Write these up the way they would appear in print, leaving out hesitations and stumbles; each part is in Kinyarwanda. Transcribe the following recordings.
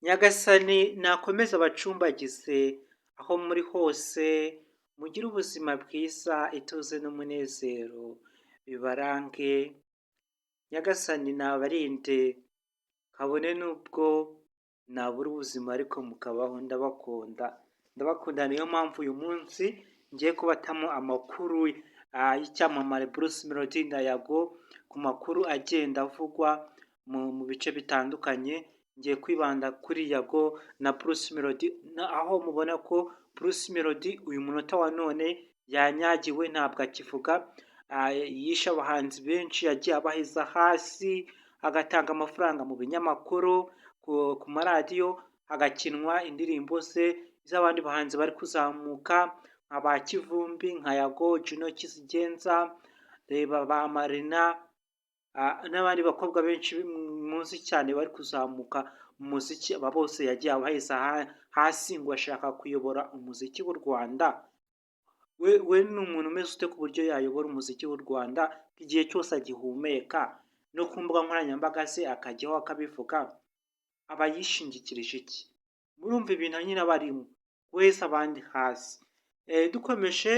Nyagasani nakomeze abacumbagize aho muri hose, mugire ubuzima bwiza, ituze n'umunezero bibarange. Nyagasani nabarinde kabone n'ubwo nabura ubuzima ariko mukabaho. Ndabakunda niyo mpamvu uyu munsi ngiye kubatamo amakuru y'icyamamare Bruce Melody na Yago, ku makuru agenda avugwa mu bice bitandukanye. Ngiye kwibanda kuri Yago na Bruce Melody, aho mubona ko Bruce Melody uyu munota wa none yanyagiwe, ntabwo akivuga. Yishe abahanzi benshi, yagiye abaheza hasi, agatanga amafaranga mu binyamakuru, ku maradiyo, hagakinwa indirimbo ze z'abandi bahanzi bari kuzamuka nka ba Kivumbi, nka Yago, Juno Kizigenza, reba ba Marina, n'abandi bakobwa benshi muzi cyane bari kuzamuka mu muziki. Aba bose yagiye abaheza hasi ngo ashaka kuyobora umuziki w'u Rwanda. We ni umuntu umeze ute ku buryo yayobora umuziki w'u Rwanda igihe cyose agihumeka, no ku mbuga nkoranyambaga ze akajyaho akabivuga? Aba yishingikirije iki? Murumva ibintu nyine aba arimo, wese abandi hasi. Dukomeje,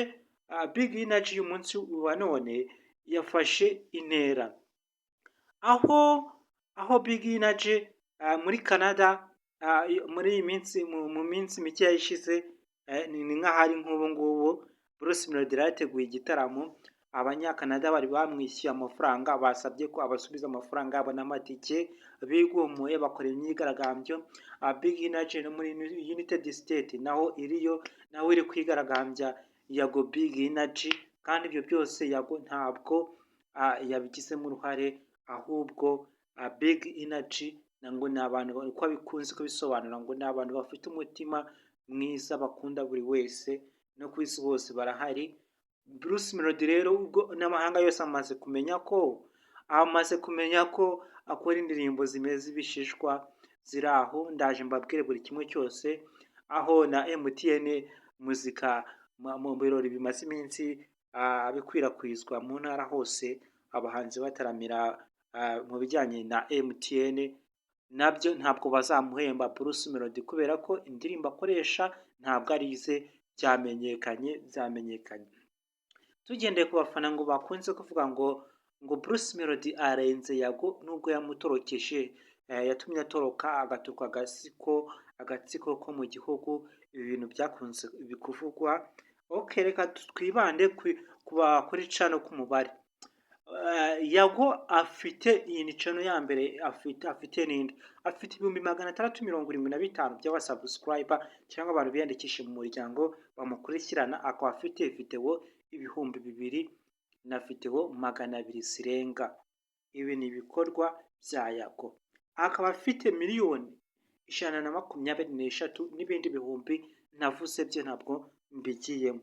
Big Energy uyu munsi wa none yafashe intera, aho Big Energy muri Canada muri iyi minsi, mu minsi mike yayishize, ni nk'ahari nk'ubu ngubu Bruce Melody yateguye igitaramo. Abanyakanada bari bamwishyuye amafaranga, basabye ko abasubiza amafaranga yabo n'amatike, bigumuye bakora imyigaragambyo. Big Energy no muri United State naho iri kwigaragambya Yago Big Energy, kandi ibyo byose Yago ntabwo yabigizemo uruhare, ahubwo Big Energy ngo ni abantu, uko bikunze kubisobanura, ngo ni abantu bafite umutima mwiza, bakunda buri wese, no ku isi hose barahari. Bruce Melody rero ubwo n'amahanga yose amaze kumenya ko akora indirimbo zimeze ibishishwa ziri aho. Ndaje mbabwire buri kimwe cyose, aho na MTN muzika mu birori bimaze iminsi bikwirakwizwa mu ntara hose, abahanzi bataramira mu bijyanye na MTN, nabyo ntabwo bazamuhemba Bruce Melody kubera ko indirimbo akoresha ntabwo ari ize. Byamenyekanye. Tugendeye ku bafana ngo bakunze kuvuga ngo Bruce Melody arenze Yago, nubwo yamutorokeje, yatumye atoroka, agaturuka agatsiko ko mu gihugu. Ibi bintu byakunze kuvugwa. Reka twibande kuri cano k'umubare. Yago afite iyi cano ya mbere, afite n'indi, afite 675,000 by'abasubscriber cyangwa abantu biyandikishije mu muryango bamukurikirana. Akaba afite video 2,000 na video 200 zirenga. Ibi ni ibikorwa bya Yago. Akaba afite 123,000 n'ibindi bihumbi navuze byo ntabwo mbigiyemo.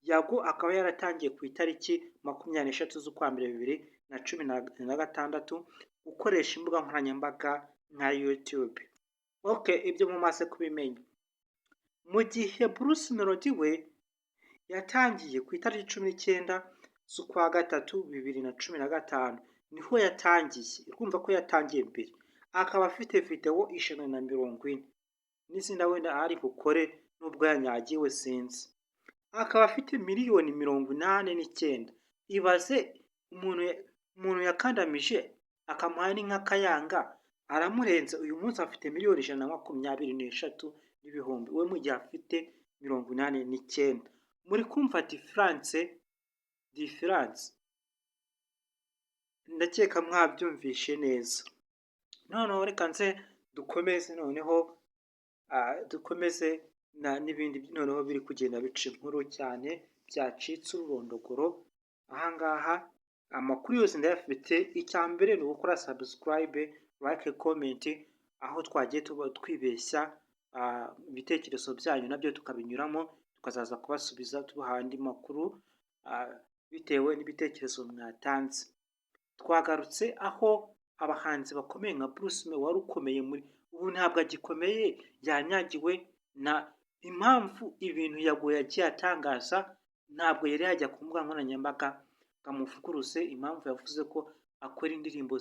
Yago akaba yaratangiye ku itariki 23 z'ukwa mbere 2016 gukoresha imbuga nkoranyambaga nka YouTube. Ibyo mumaze kubimenya. Mu gihe Bruce Melody we yatangiye ku itariki 19 z'ukwa gatatu 2015, niho yatangiye. Urumva ko yatangiye mbere. Akaba afite video 140 n'izindi wenda ari bukore nubwo yanyagiwe sinzi. Akaba afite 89,000,000. Ibaze umuntu yakandamije akamuha nk'akayanga, aramurenze. Uyu munsi afite 123,000,000 we mu gihe afite 89,000,000. muri kumva difference? Ndakeka mwabyumvishe neza. Noneho reka nze dukomeze n'ibindi noneho biri kugenda bica inkuru cyane, byacitse ururondogoro. Ahangaha amakuru yose ndayafite. Icya mbere ni ugukora subscribe, like, comment, aho twagiye twibeshya ibitekerezo byanyu nabyo tukabinyuramo, tukazaza kubasubiza tubaha andi makuru bitewe n'ibitekerezo mwatanze. Twagarutse aho abahanzi bakomeye nka Bruce Melody wari ukomeye ubu ntabwo agikomeye, yanyagiwe. Na impamvu ibintu Yago yagiye atangaza, ntabwo yari yajya ku mbuga nkoranyambaga amuvuguruze. Impamvu yavuze ko akora indirimbo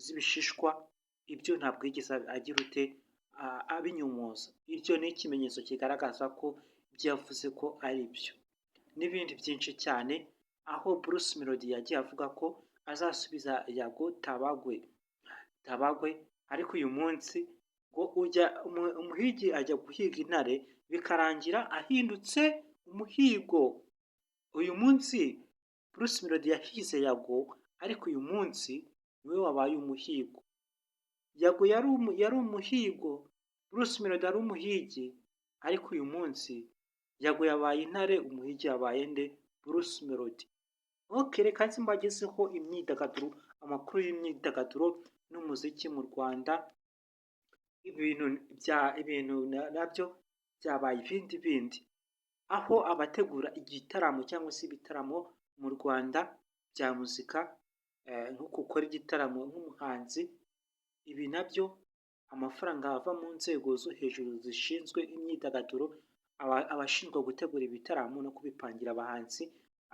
z'ibishishwa, ibyo ntabwo yigeze agira abinyomoza. Iryo ni ikimenyetso kigaragaza ko ibyo yavuze ko ari byo. N'ibindi byinshi cyane, aho Bruce Melody yagiye avuga ko azasubiza Yago Tabagwe, ariko uyu munsi ngo umuhigi ajya guhiga intare bikarangira ahindutse umuhigo. Uyu munsi Bruce Melody yahize Yago, ariko uyu munsi niwe wabaye umuhigo. Yago yari umuhigo, Bruce Melody ari umuhigi, ariko uyu munsi Yago yabaye intare, umuhigi yabaye nde? Bruce Melody. Reka nze mbagezeho imyidagaduro, amakuru y'imyidagaduro n'umuziki mu Rwanda. Ibintu nabyo byabaye ibindi, aho abategura igitaramo cyangwa se ibitaramo mu Rwanda bya muzika, nko gukora igitaramo nk'umuhanzi, ibi nabyo amafaranga ava mu nzego zo hejuru zishinzwe imyidagaduro, abashinzwe gutegura ibitaramo no kubipangira abahanzi,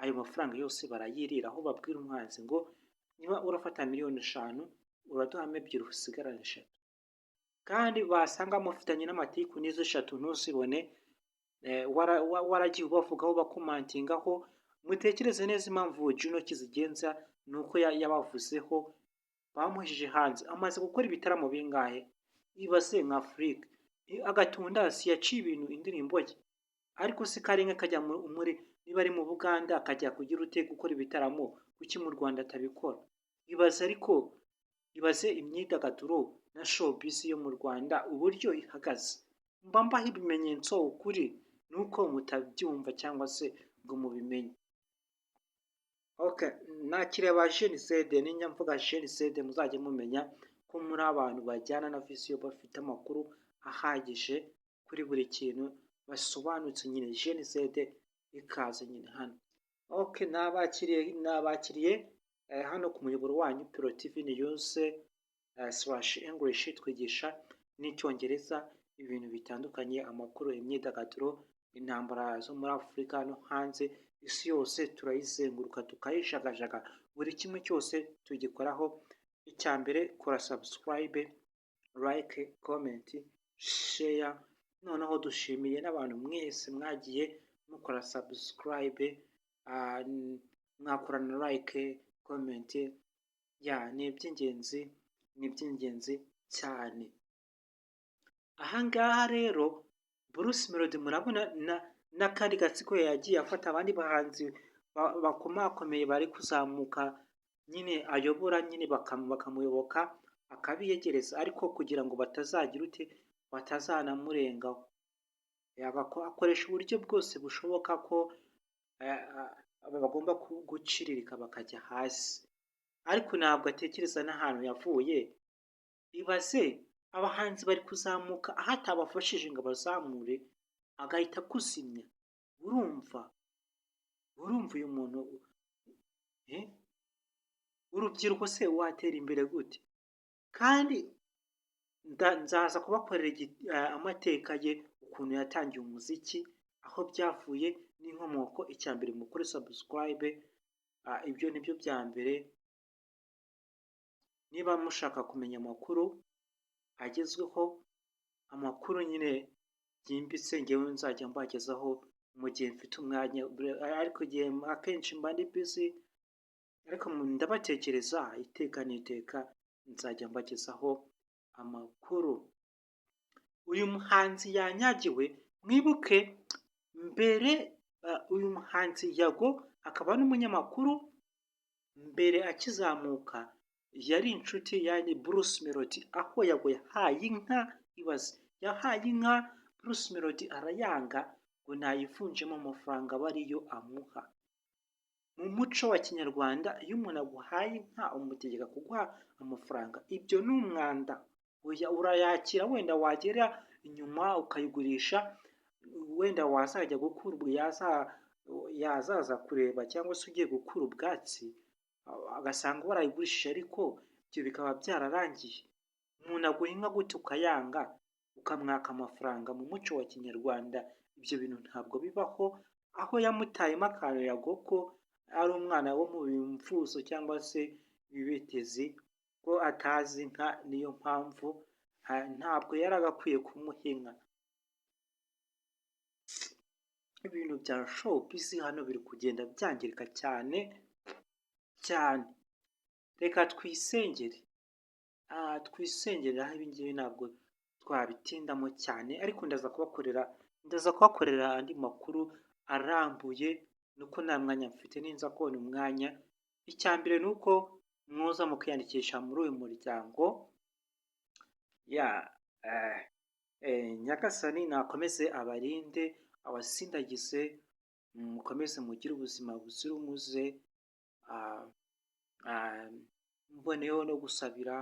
ayo mafaranga yose barayirira, aho babwira umuhanzi ngo niba urafata miliyoni 5 uraduhamo 2 usigarane 3, kandi basanga mufitanye n'amatiku n'izo 3 ntuzibone, waragiye ubavugaho bakomantingaho. Mutekereze neza impamvu Juno Kizigenza nuko yabavuzeho, bamuhije hanze amaze gukora ibitaramo bingahe. Ibaze nka Afrika, Agatundasi yaciye ibintu indirimbo ye, ariko se karinga kajya muri niba ari mu Buganda akajya kugira gukora ibitaramo, kuki mu Rwanda atabikora? Ibaze imyidagaduro na showbiz yo mu Rwanda uburyo ihagaze. Mbaho ibimenyetso, ukuri nuko mutabyumva cyangwa se ngo mubimenye. Nakiriye ba Gen Z, ninya mvuga Gen Z muzajye mumenya ko muri abantu bajyana na vision, bafite amakuru ahagije kuri buri kintu, basobanutse nyine. Gen Z ikaze nyine hano. Nabakiriye hano ku muyoboro wanyu Pro TV News /English, twigisha n'icyongereza ibintu bitandukanye, amakuru, imyidagaduro, intambara zo muri Afurika no hanze, isi yose turayizenguruka tukayijagajaga, buri kimwe cyose tugikoraho. Icya mbere, kora subscribe, like, comment, share. Noneho dushimiye n'abantu mwese mwagiye mukora subscribe, mwakora na like, comment. Ni iby'ingenzi cyane. Ahangaha rero Bruce Melody murabona n'akandi gatsiko yagiye afata abandi bahanzi bakomakomeye bari kuzamuka nyine ayobora, nyine bakamuyoboka akabiyegereza, ariko kugira ngo batazanamurengaho, akoresha uburyo bwose bushoboka ko bagomba guciririka bakajya hasi, ariko ntabwo atekereza n'ahantu yavuye. Ibaze abahanzi bari kuzamuka, aho atabafashije ngo abazamure agahita kuzimya. Urumva uyu muntu, urubyiruko se watera imbere gute? Kandi nzaza kubakorera amateka ye, ukuntu yatangiye umuziki, aho byavuye n'inkomoko. Icya mbere mukore subscribe, ibyo nibyo bya mbere. Niba mushaka kumenya amakuru agezweho, amakuru nyine byimbitse, ngewe nzajya mbagezaho mu gihe mfite umwanya, ariko igihe akenshi mba ndi busy, ariko ndabatekereza iteka n'iteka, nzajya mbagezaho amakuru. Uyu muhanzi yanyagiwe, mwibuke mbere, uyu muhanzi Yago akaba n'umunyamakuru, mbere akizamuka yari inshuti yani Bruce Melody, aho Yago yahaye inka. Ibaze, yahaye inka Bruce Melody arayanga ngo nayivunjemo amafaranga aba ariyo amuha. Mu muco wa Kinyarwanda, iyo umuntu aguhaye inka umutegeka kuguha amafaranga, ibyo ni umwanda. Urayakira, wenda wagera inyuma ukayigurisha, wenda wazajya gukura, yazaza kureba cyangwa se ugiye gukura ubwatsi agasanga warayigurishije, ariko ibyo bikaba byararangiye. Umuntu aguha inka gute ukayanga ukamwaka amafaranga? Mu muco wa Kinyarwanda ibyo bintu ntabwo bibaho. Aho yamutayemo akantu Yago ko ari umwana wo mu bimfuzo cyangwa se ibibetezi, ko atazi inka, niyo mpamvu ntabwo yari agakwiye kumuha inka. Ibintu bya showbiz hano biri kugenda byangirika cyane cyane. Reka twisengere, twisengere aho ibi ngibi ntabwo twabitindamo cyane, ariko ndaza kubakorera andi makuru arambuye, nuko nta mwanya mfite, ninza kubona umwanya. Icya mbere ni uko mwoza mukiyandikisha muri uyu muryango. Nyagasani nakomeze abarinde, abasindagize, mukomeze mugire ubuzima buzira umuze. Mboneyeho no gusabira